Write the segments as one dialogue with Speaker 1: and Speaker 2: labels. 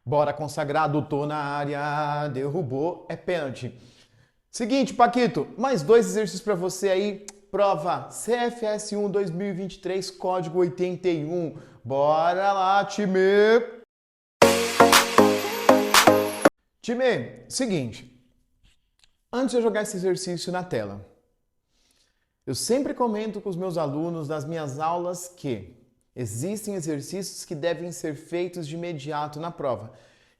Speaker 1: Bora consagrado, tô na área, derrubou, é pênalti. Seguinte, Paquito, mais dois exercícios para você aí. Prova CFS1 2023, código 81. Bora lá, time! Time, seguinte, antes de eu jogar esse exercício na tela, eu sempre comento com os meus alunos nas minhas aulas que existem exercícios que devem ser feitos de imediato na prova.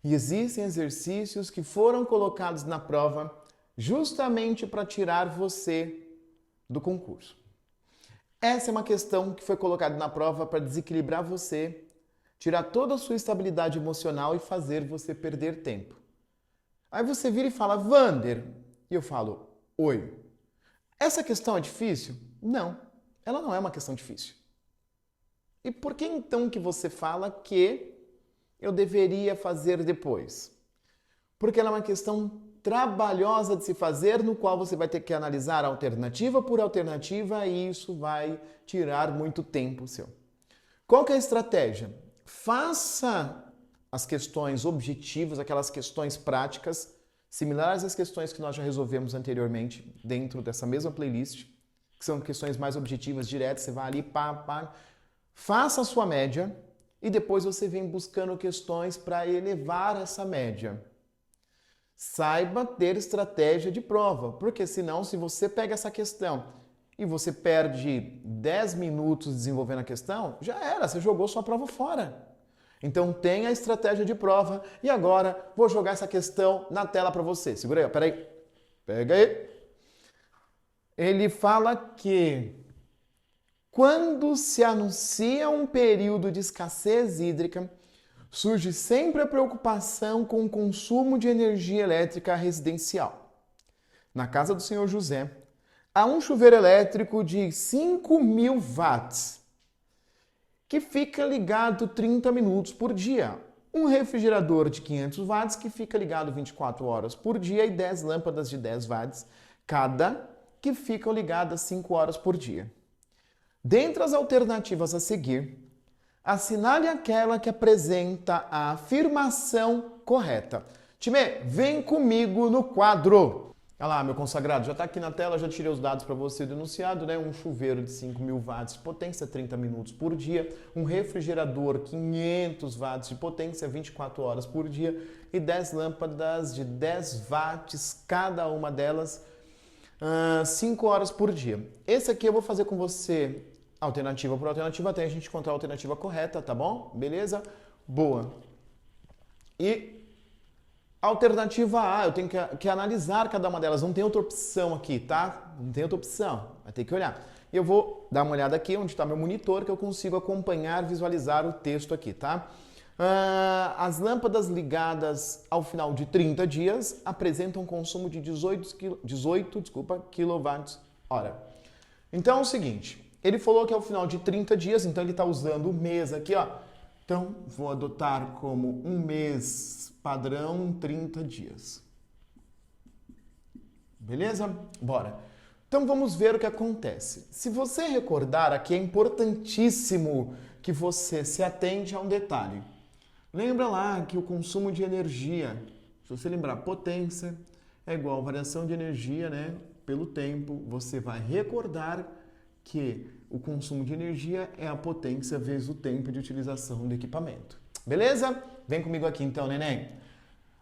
Speaker 1: E existem exercícios que foram colocados na prova justamente para tirar você do concurso. Essa é uma questão que foi colocada na prova para desequilibrar você, tirar toda a sua estabilidade emocional e fazer você perder tempo. Aí você vira e fala, Vander, e eu falo, oi. Essa questão é difícil? Não, ela não é uma questão difícil. E por que então que você fala que eu deveria fazer depois? Porque ela é uma questão trabalhosa de se fazer, no qual você vai ter que analisar alternativa por alternativa e isso vai tirar muito tempo seu. Qual que é a estratégia? Faça as questões objetivas, aquelas questões práticas, similares às questões que nós já resolvemos anteriormente dentro dessa mesma playlist, que são questões mais objetivas, diretas, você vai ali, pá. Faça a sua média e depois você vem buscando questões para elevar essa média. Saiba ter estratégia de prova, porque senão se você pega essa questão e você perde 10 minutos desenvolvendo a questão, já era, você jogou sua prova fora. Então tenha a estratégia de prova e agora vou jogar essa questão na tela para você. Segura aí, peraí. Pega aí. Ele fala que quando se anuncia um período de escassez hídrica, surge sempre a preocupação com o consumo de energia elétrica residencial. Na casa do senhor José, há um chuveiro elétrico de 5.000 watts, que fica ligado 30 minutos por dia. Um refrigerador de 500 watts que fica ligado 24 horas por dia e 10 lâmpadas de 10 watts cada, que ficam ligadas 5 horas por dia. Dentre as alternativas a seguir, assinale aquela que apresenta a afirmação correta. Time, vem comigo no quadro. Olha lá, meu consagrado, já está aqui na tela, já tirei os dados para você do enunciado, né? Um chuveiro de 5.000 watts de potência, 30 minutos por dia. Um refrigerador, 500 watts de potência, 24 horas por dia. E 10 lâmpadas de 10 watts, cada uma delas, 5 horas por dia. Esse aqui eu vou fazer com você alternativa por alternativa até a gente encontrar a alternativa correta, tá bom? Beleza? Boa. E alternativa A, eu tenho que analisar cada uma delas. Não tem outra opção aqui, tá? Não tem outra opção. Vai ter que olhar. E eu vou dar uma olhada aqui onde está meu monitor, que eu consigo acompanhar, visualizar o texto aqui, tá? As lâmpadas ligadas ao final de 30 dias apresentam um consumo de 18 kWh. Então é o seguinte, ele falou que ao final de 30 dias, então ele está usando o mês aqui, ó. Então, vou adotar como um mês padrão 30 dias. Beleza? Bora. Então, vamos ver o que acontece. Se você recordar aqui, é importantíssimo que você se atente a um detalhe. Lembra lá que o consumo de energia, se você lembrar, potência é igual a variação de energia, né, pelo tempo. Você vai recordar que o consumo de energia é a potência vezes o tempo de utilização do equipamento. Beleza? Vem comigo aqui então, neném.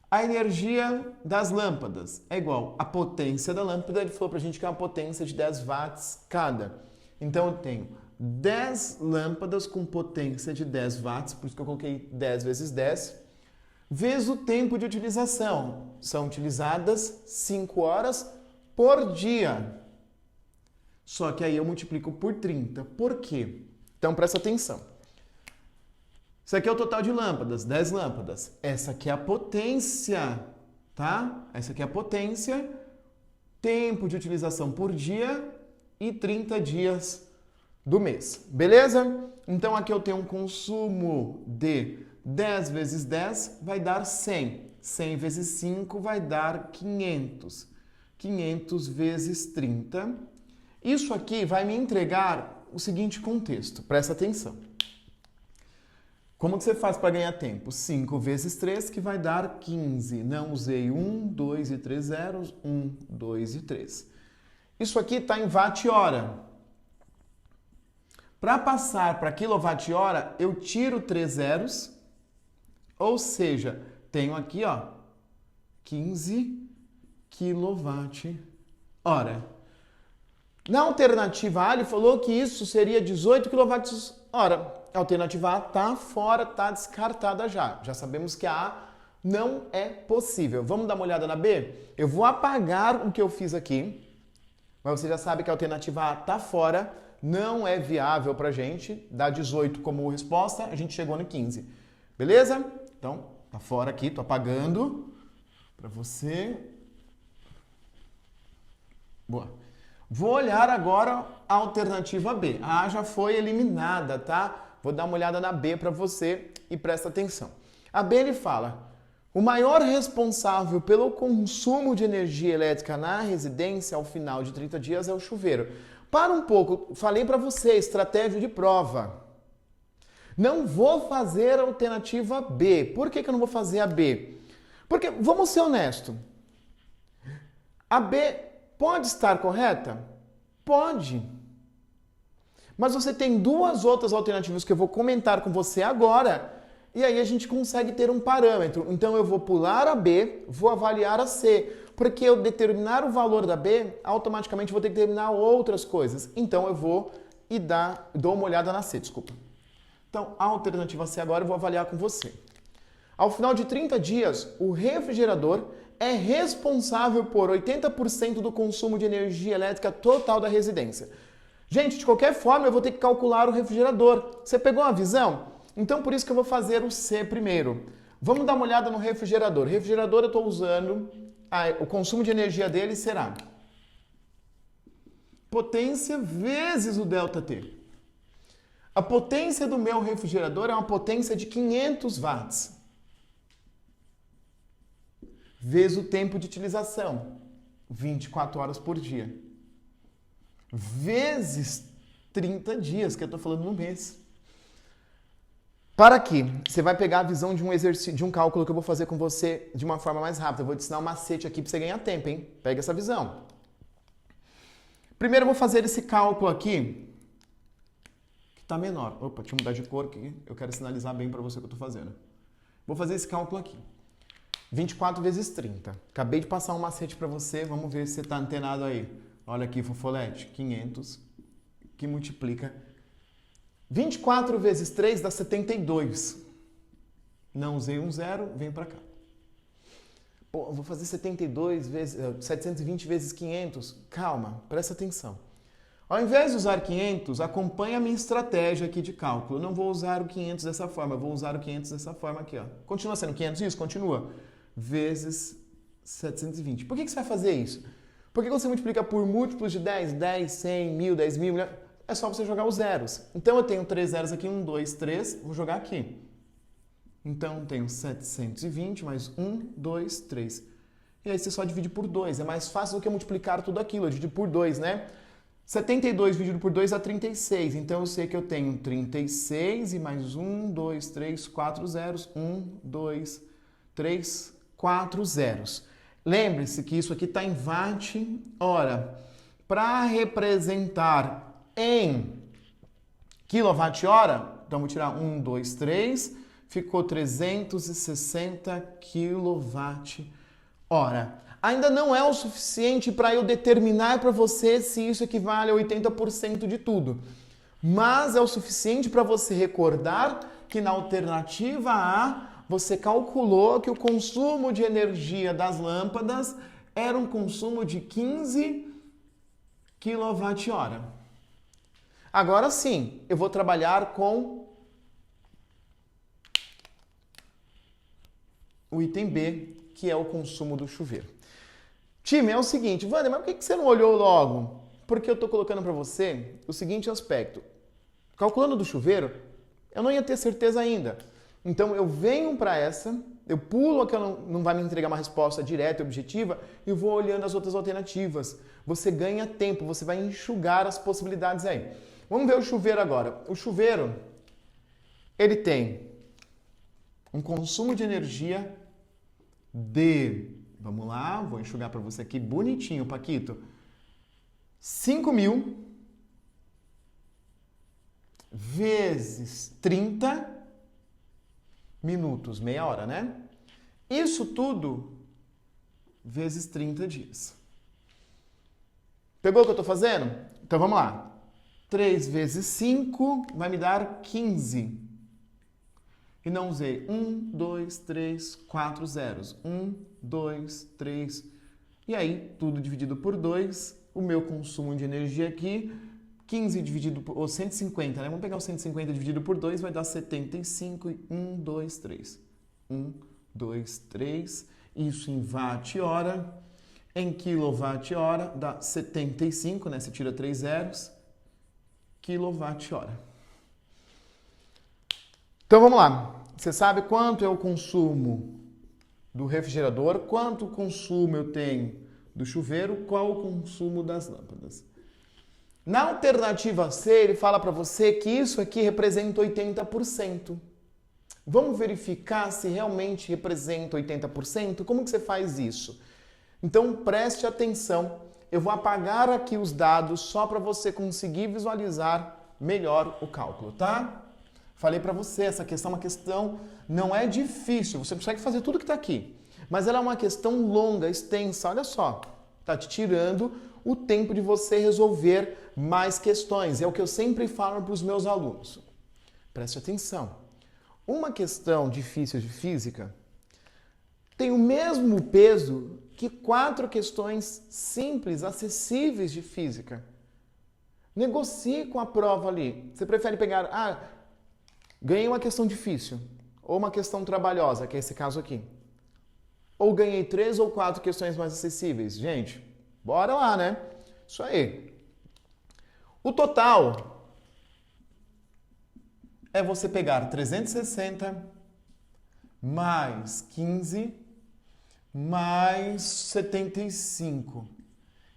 Speaker 1: A energia das lâmpadas é igual à potência da lâmpada. Ele falou pra gente que é uma potência de 10 watts cada. Então eu tenho 10 lâmpadas com potência de 10 watts, por isso que eu coloquei 10 vezes 10, vezes o tempo de utilização. São utilizadas 5 horas por dia. Só que aí eu multiplico por 30. Por quê? Então presta atenção. Isso aqui é o total de lâmpadas, 10 lâmpadas. Essa aqui é a potência, tá? Essa aqui é a potência, tempo de utilização por dia e 30 dias do mês. Beleza? Então aqui eu tenho um consumo de 10 vezes 10 vai dar 100. 100 vezes 5 vai dar 500. 500 vezes 30. Isso aqui vai me entregar o seguinte contexto, presta atenção. Como que você faz para ganhar tempo? 5 vezes 3, que vai dar 15. Não usei 1, 2 e 3 zeros. 1, 2 e 3. Isso aqui está em watt-hora. Para passar para quilowatt-hora, eu tiro 3 zeros. Ou seja, tenho aqui, ó, 15 kWh. Na alternativa A, ele falou que isso seria 18 kWh. A alternativa A está fora, está descartada já. Já sabemos que a A não é possível. Vamos dar uma olhada na B? Eu vou apagar o que eu fiz aqui, mas você já sabe que a alternativa A está fora, não é viável para a gente. Dá 18 como resposta, a gente chegou no 15. Beleza? Então, tá fora aqui, tô apagando para você. Boa. Vou olhar agora a alternativa B. A A já foi eliminada, tá? Vou dar uma olhada na B para você e presta atenção. A B ele fala: o maior responsável pelo consumo de energia elétrica na residência ao final de 30 dias é o chuveiro. Para um pouco, falei para você, estratégia de prova. Não vou fazer a alternativa B. Por que eu não vou fazer a B? Porque, vamos ser honestos, a B pode estar correta? Pode. Mas você tem duas outras alternativas que eu vou comentar com você agora, e aí a gente consegue ter um parâmetro. Então eu vou pular a B, vou avaliar a C, porque eu determinar o valor da B, automaticamente vou ter que determinar outras coisas. Então eu vou e dou uma olhada na C, desculpa. Então, a alternativa C agora eu vou avaliar com você. Ao final de 30 dias, o refrigerador é responsável por 80% do consumo de energia elétrica total da residência. Gente, de qualquer forma, eu vou ter que calcular o refrigerador. Você pegou a visão? Então, por isso que eu vou fazer o C primeiro. Vamos dar uma olhada no refrigerador. O refrigerador eu estou usando, o consumo de energia dele será potência vezes o ΔT. A potência do meu refrigerador é uma potência de 500 watts. Vezes o tempo de utilização, 24 horas por dia. Vezes 30 dias, que eu estou falando no mês. Para aqui, você vai pegar a visão de um exercício, de um cálculo que eu vou fazer com você de uma forma mais rápida. Eu vou te ensinar um macete aqui para você ganhar tempo, hein? Pega essa visão. Primeiro eu vou fazer esse cálculo aqui, que está menor. Opa, deixa eu mudar de cor aqui. Eu quero sinalizar bem para você o que eu estou fazendo. Vou fazer esse cálculo aqui. 24 vezes 30. Acabei de passar um macete para você. Vamos ver se você está antenado aí. Olha aqui, fofolete. 500, que multiplica. 24 vezes 3 dá 72. Não usei um zero, vem para cá. Pô, eu vou fazer 720 vezes 500. Calma, presta atenção. Ao invés de usar 500, acompanhe a minha estratégia aqui de cálculo. Eu não vou usar o 500 dessa forma, eu vou usar o 500 dessa forma aqui. Ó. Continua sendo 500 isso? Continua. Vezes 720. Por que você vai fazer isso? Porque quando você multiplica por múltiplos de 10, 10, 100, 1000, 10 mil, é só você jogar os zeros. Então eu tenho 3 zeros aqui, 1, 2, 3, vou jogar aqui. Então eu tenho 720 mais 1, 2, 3. E aí você só divide por 2. É mais fácil do que multiplicar tudo aquilo. Eu divido por 2, né? 72 dividido por 2 dá 36. Então eu sei que eu tenho 36 e mais 1, 2, 3, 4 zeros. 1, 2, 3, 4 zeros. Lembre-se que isso aqui está em watt-hora. Para representar em quilowatt-hora, então vou tirar 1, 2, 3, ficou 360 kWh. Ainda não é o suficiente para eu determinar para você se isso equivale a 80% de tudo. Mas é o suficiente para você recordar que na alternativa A, você calculou que o consumo de energia das lâmpadas era um consumo de 15 kWh. Agora sim, eu vou trabalhar com o item B, que é o consumo do chuveiro. Time, é o seguinte, Wander, mas por que você não olhou logo? Porque eu estou colocando para você o seguinte aspecto. Calculando do chuveiro, eu não ia ter certeza ainda. Então eu venho para essa, eu pulo aquela, não vai me entregar uma resposta direta e objetiva, e vou olhando as outras alternativas. Você ganha tempo, você vai enxugar as possibilidades aí. Vamos ver o chuveiro agora. O chuveiro, ele tem um consumo de energia de, vamos lá, vou enxugar para você aqui bonitinho, Paquito, 5.000 vezes 30 minutos, meia hora, né? Isso tudo vezes 30 dias. Pegou o que eu estou fazendo? Então vamos lá. 3 vezes 5 vai me dar 15. E não usei 1, 2, 3, 4 zeros. 1, 2, 3. E aí, tudo dividido por 2. O meu consumo de energia aqui, 15 dividido por... ou 150, né? Vamos pegar o 150 dividido por 2, vai dar 75. E 1, 2, 3. 1, 2, 3. Isso em watt-hora. Em quilowatt-hora dá 75, né? Você tira 3 zeros. Quilowatt-hora. Então vamos lá. Você sabe quanto é o consumo do refrigerador, quanto consumo eu tenho do chuveiro, qual o consumo das lâmpadas. Na alternativa C, ele fala para você que isso aqui representa 80%. Vamos verificar se realmente representa 80%? Como que você faz isso? Então preste atenção. Eu vou apagar aqui os dados só para você conseguir visualizar melhor o cálculo, tá? Falei para você, essa questão é uma questão, não é difícil, você consegue fazer tudo que está aqui. Mas ela é uma questão longa, extensa, olha só. Está te tirando o tempo de você resolver mais questões. É o que eu sempre falo para os meus alunos. Preste atenção. Uma questão difícil de física tem o mesmo peso que 4 questões simples, acessíveis de física. Negocie com a prova ali. Você prefere pegar... ganhei uma questão difícil, ou uma questão trabalhosa, que é esse caso aqui. Ou ganhei 3 ou 4 questões mais acessíveis. Gente, bora lá, né? Isso aí. O total é você pegar 360 mais 15 mais 75.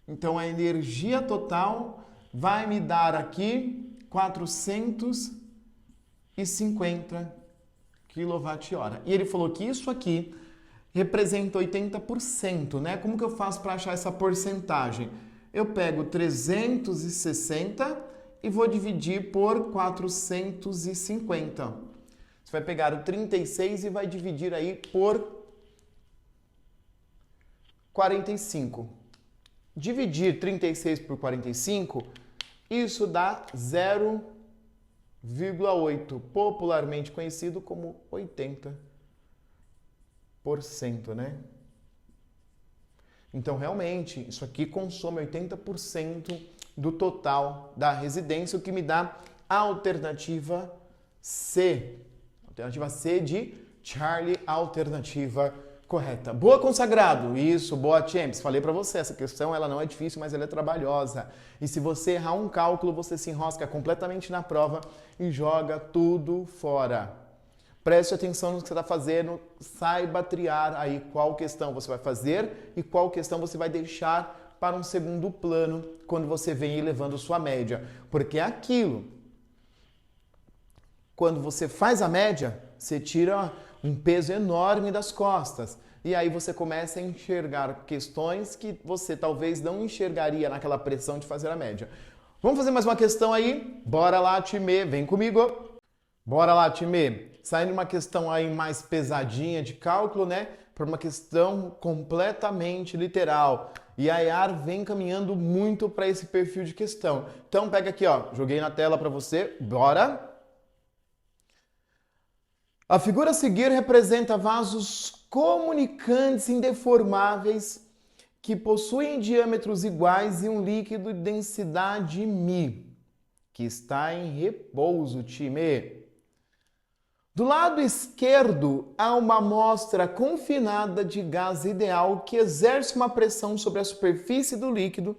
Speaker 1: Então, a energia total vai me dar aqui 450 kWh. E ele falou que isso aqui representa 80%, né? Como que eu faço para achar essa porcentagem? Eu pego 360 e vou dividir por 450. Você vai pegar o 36 e vai dividir aí por 45. Dividir 36 por 45, isso dá 0,8, popularmente conhecido como 80%, né? Então, realmente, isso aqui consome 80% do total da residência, o que me dá a alternativa C. Alternativa C de Charlie, alternativa correta. Boa, consagrado. Isso, boa, Champs. Falei para você, essa questão ela não é difícil, mas ela é trabalhosa. E se você errar um cálculo, você se enrosca completamente na prova e joga tudo fora. Preste atenção no que você está fazendo, saiba triar aí qual questão você vai fazer e qual questão você vai deixar para um segundo plano quando você vem elevando sua média. Porque é aquilo. Quando você faz a média, você tira um peso enorme das costas. E aí você começa a enxergar questões que você talvez não enxergaria naquela pressão de fazer a média. Vamos fazer mais uma questão aí? Bora lá, time, vem comigo. Bora lá, time. Saindo uma questão aí mais pesadinha de cálculo, né? Para uma questão completamente literal. E a IAR vem caminhando muito para esse perfil de questão. Então pega aqui, ó, joguei na tela para você. Bora! A figura a seguir representa vasos comunicantes indeformáveis que possuem diâmetros iguais e um líquido de densidade μ, que está em repouso, time. Do lado esquerdo, há uma amostra confinada de gás ideal que exerce uma pressão sobre a superfície do líquido,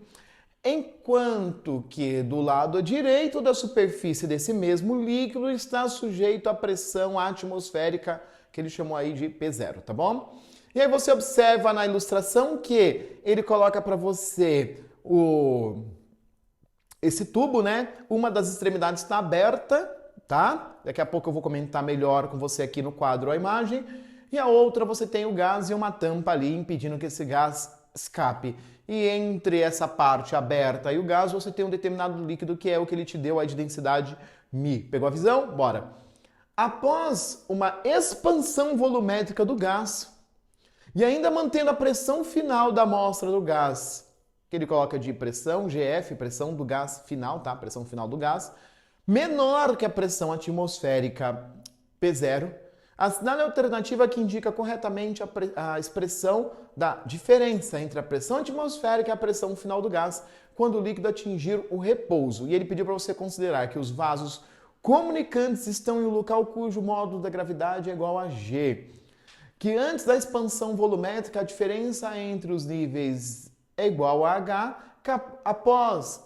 Speaker 1: enquanto que do lado direito da superfície desse mesmo líquido está sujeito à pressão atmosférica, que ele chamou aí de P0, tá bom? E aí você observa na ilustração que ele coloca para você esse tubo, né? Uma das extremidades está aberta, tá? Daqui a pouco eu vou comentar melhor com você aqui no quadro a imagem. E a outra você tem o gás e uma tampa ali impedindo que esse gás escape. E entre essa parte aberta e o gás você tem um determinado líquido que é o que ele te deu aí de densidade μ. Pegou a visão? Bora! Após uma expansão volumétrica do gás e ainda mantendo a pressão final da amostra do gás, que ele coloca de pressão GF, pressão do gás final, tá? Pressão final do gás, menor que a pressão atmosférica P0, assinale a alternativa que indica corretamente a expressão da diferença entre a pressão atmosférica e a pressão final do gás quando o líquido atingir o repouso. E ele pediu para você considerar que os vasos comunicantes estão em um local cujo módulo da gravidade é igual a G. Que antes da expansão volumétrica a diferença entre os níveis é igual a H, que após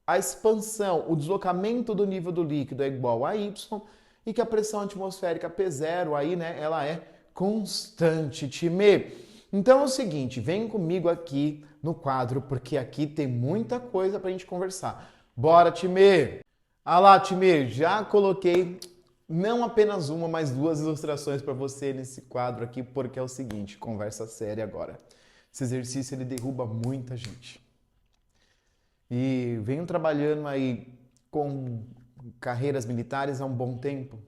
Speaker 1: a expansão, o deslocamento do nível do líquido é igual a Y, e que a pressão atmosférica P0 aí, né, ela é constante, time. Então é o seguinte, vem comigo aqui no quadro, porque aqui tem muita coisa pra gente conversar. Bora, time! Ah lá, time, já coloquei não apenas uma, mas duas ilustrações para você nesse quadro aqui, porque é o seguinte, conversa séria agora. Esse exercício ele derruba muita gente. E venho trabalhando aí com carreiras militares há um bom tempo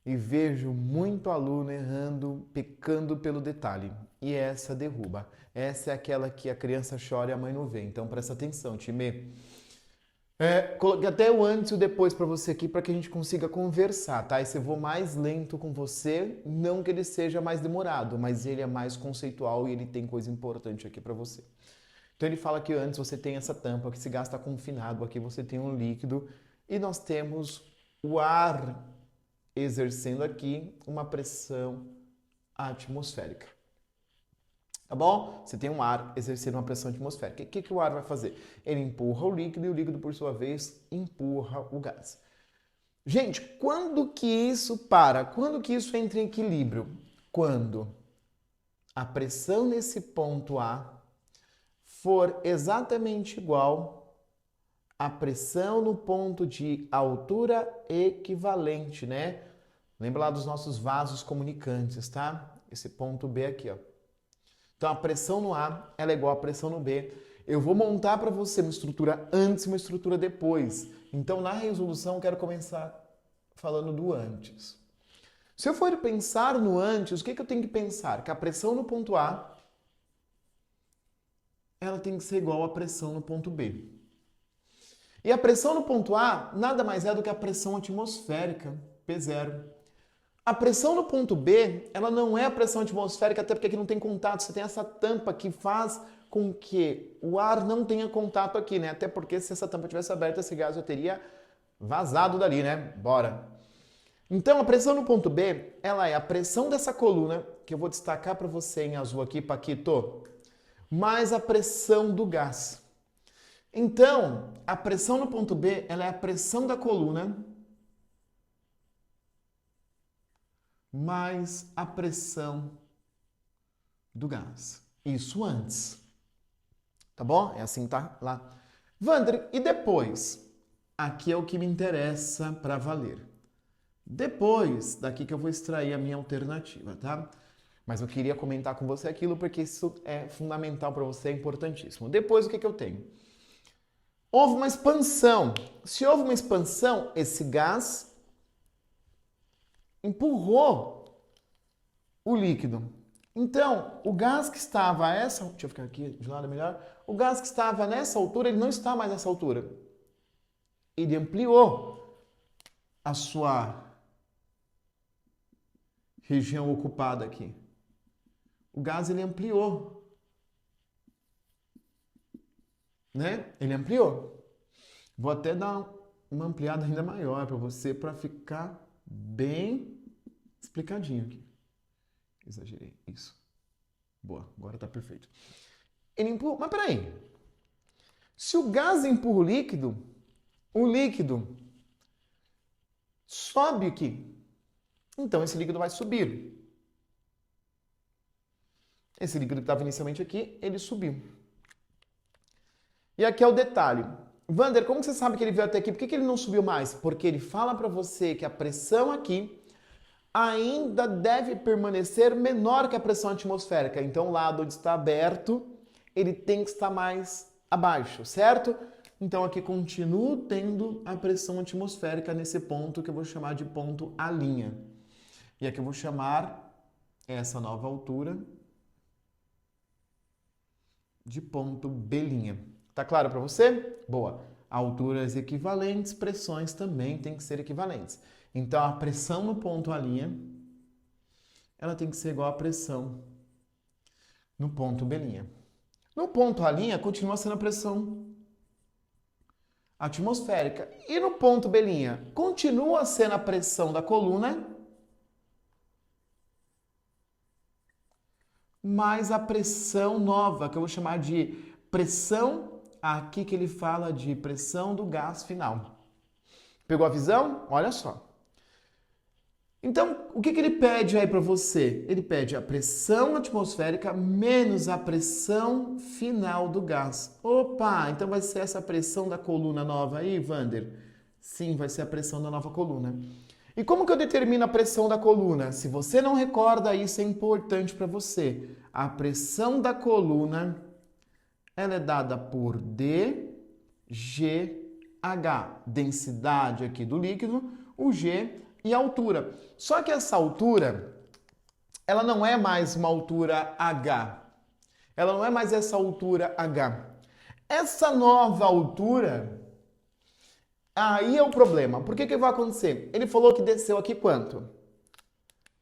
Speaker 1: e vejo muito aluno errando, pecando pelo detalhe. E essa derruba. Essa é aquela que a criança chora e a mãe não vê. Então presta atenção, time. Coloquei até o antes e o depois para você aqui para que a gente consiga conversar, tá? Esse eu vou mais lento com você, não que ele seja mais demorado, mas ele é mais conceitual e ele tem coisa importante aqui para você. Então ele fala que antes você tem essa tampa que se gás está confinado, aqui você tem um líquido e nós temos o ar exercendo aqui uma pressão atmosférica. Tá bom? Você tem um ar exercendo uma pressão atmosférica. O que o ar vai fazer? Ele empurra o líquido e o líquido, por sua vez, empurra o gás. Gente, quando que isso para? Quando que isso entra em equilíbrio? Quando a pressão nesse ponto A for exatamente igual à pressão no ponto de altura equivalente, né? Lembra lá dos nossos vasos comunicantes, tá? Esse ponto B aqui, ó. Então, a pressão no A ela é igual à pressão no B. Eu vou montar para você uma estrutura antes e uma estrutura depois. Então, na resolução, eu quero começar falando do antes. Se eu for pensar no antes, o que eu tenho que pensar? Que a pressão no ponto A ela tem que ser igual à pressão no ponto B. E a pressão no ponto A nada mais é do que a pressão atmosférica, P0. A pressão no ponto B, ela não é a pressão atmosférica, até porque aqui não tem contato. Você tem essa tampa que faz com que o ar não tenha contato aqui, né? Até porque se essa tampa tivesse aberta, esse gás já teria vazado dali, né? Bora! Então, a pressão no ponto B, ela é a pressão dessa coluna, que eu vou destacar para você em azul aqui, Paquito, mais a pressão do gás. Então, a pressão no ponto B, ela é a pressão da coluna mais a pressão do gás. Isso antes. Tá bom? É assim, tá? Lá. Wander, e depois? Aqui é o que me interessa para valer. Depois, daqui que eu vou extrair a minha alternativa, tá? Mas eu queria comentar com você aquilo porque isso é fundamental para você, é importantíssimo. Depois, o que eu tenho? Houve uma expansão. Se houve uma expansão, esse gás empurrou o líquido. Então, o gás que estava a essa... Deixa eu ficar aqui de lado melhor. O gás que estava nessa altura, ele não está mais nessa altura. Ele ampliou a sua região ocupada aqui. O gás, ele ampliou. Né? Ele ampliou. Vou até dar uma ampliada ainda maior para você, para ficar bem explicadinho aqui. Exagerei. Isso. Boa. Agora tá perfeito. Ele empurra... Mas peraí. Se o gás empurra o líquido sobe aqui. Então, esse líquido vai subir. Esse líquido que estava inicialmente aqui, ele subiu. E aqui é o detalhe. Vander, como você sabe que ele veio até aqui? Por que ele não subiu mais? Porque ele fala para você que a pressão aqui ainda deve permanecer menor que a pressão atmosférica. Então, o lado onde está aberto, ele tem que estar mais abaixo, certo? Então, aqui continuo tendo a pressão atmosférica nesse ponto que eu vou chamar de ponto A'. E aqui eu vou chamar essa nova altura de ponto B'. Tá claro para você? Boa. Alturas equivalentes, pressões também têm que ser equivalentes. Então, a pressão no ponto A', ela tem que ser igual à pressão no ponto B'. No ponto A' continua sendo a pressão atmosférica. E no ponto B' continua sendo a pressão da coluna mais a pressão nova, que eu vou chamar de pressão, aqui que ele fala de pressão do gás final. Pegou a visão? Olha só. Então, o que ele pede aí para você? Ele pede a pressão atmosférica menos a pressão final do gás. Opa, então vai ser essa pressão da coluna nova aí, Vander? Sim, vai ser a pressão da nova coluna. E como que eu determino a pressão da coluna? Se você não recorda, isso é importante para você. A pressão da coluna, ela é dada por dGH, densidade aqui do líquido, o G e a altura. Só que essa altura, ela não é mais uma altura H. Ela não é mais essa altura H. Essa nova altura, aí é o problema. Por que vai acontecer? Ele falou que desceu aqui quanto?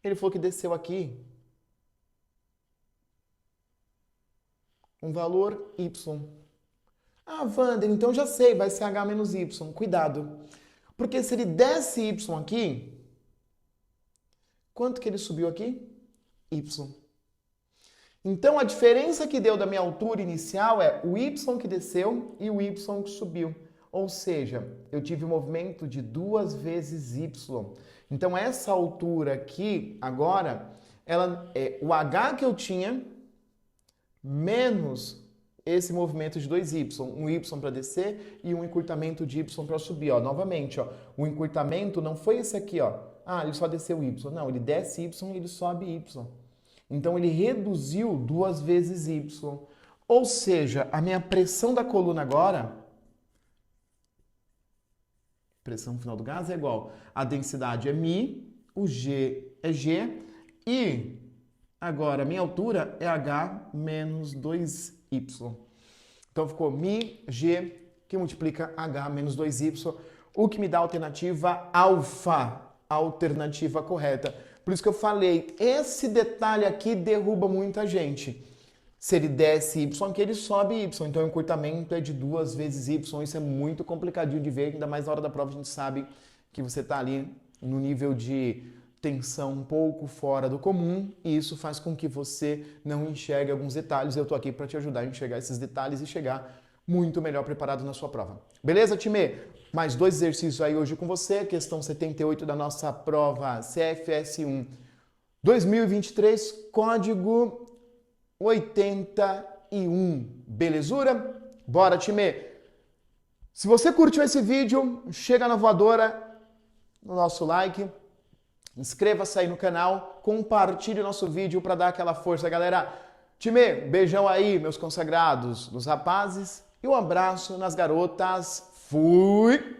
Speaker 1: Ele falou que desceu aqui um valor Y. Ah, Wander, então já sei, vai ser H menos Y. Cuidado. Porque se ele desce Y aqui, quanto que ele subiu aqui? Y. Então, a diferença que deu da minha altura inicial é o Y que desceu e o Y que subiu. Ou seja, eu tive um movimento de 2 vezes Y. Então, essa altura aqui, agora, ela é o H que eu tinha menos esse movimento de 2Y. Um Y para descer e um encurtamento de Y para subir. Ó, novamente, ó, o encurtamento não foi esse aqui, ó. Ah, ele só desceu Y. Não, ele desce Y e ele sobe Y. Então, ele reduziu 2 vezes Y. Ou seja, a minha pressão da coluna agora, pressão final do gás é igual. A densidade é μ, o G é G e agora a minha altura é H menos 2Y. Então, ficou μ, G, que multiplica H menos 2Y, o que me dá a alternativa alfa, a alternativa correta. Por isso que eu falei, esse detalhe aqui derruba muita gente. Se ele desce Y aqui, ele sobe Y. Então, o encurtamento é de 2 vezes Y. Isso é muito complicadinho de ver, ainda mais na hora da prova a gente sabe que você está ali no nível de tensão um pouco fora do comum e isso faz com que você não enxergue alguns detalhes. Eu estou aqui para te ajudar a enxergar esses detalhes e chegar muito melhor preparado na sua prova. Beleza, time? Mais 2 exercícios aí hoje com você. Questão 78 da nossa prova CFS1 2023, código 81. Belezura? Bora, time! Se você curtiu esse vídeo, chega na voadora, no nosso like, inscreva-se aí no canal, compartilhe o nosso vídeo para dar aquela força, galera. Time, beijão aí, meus consagrados, nos rapazes, e um abraço nas garotas. Fui!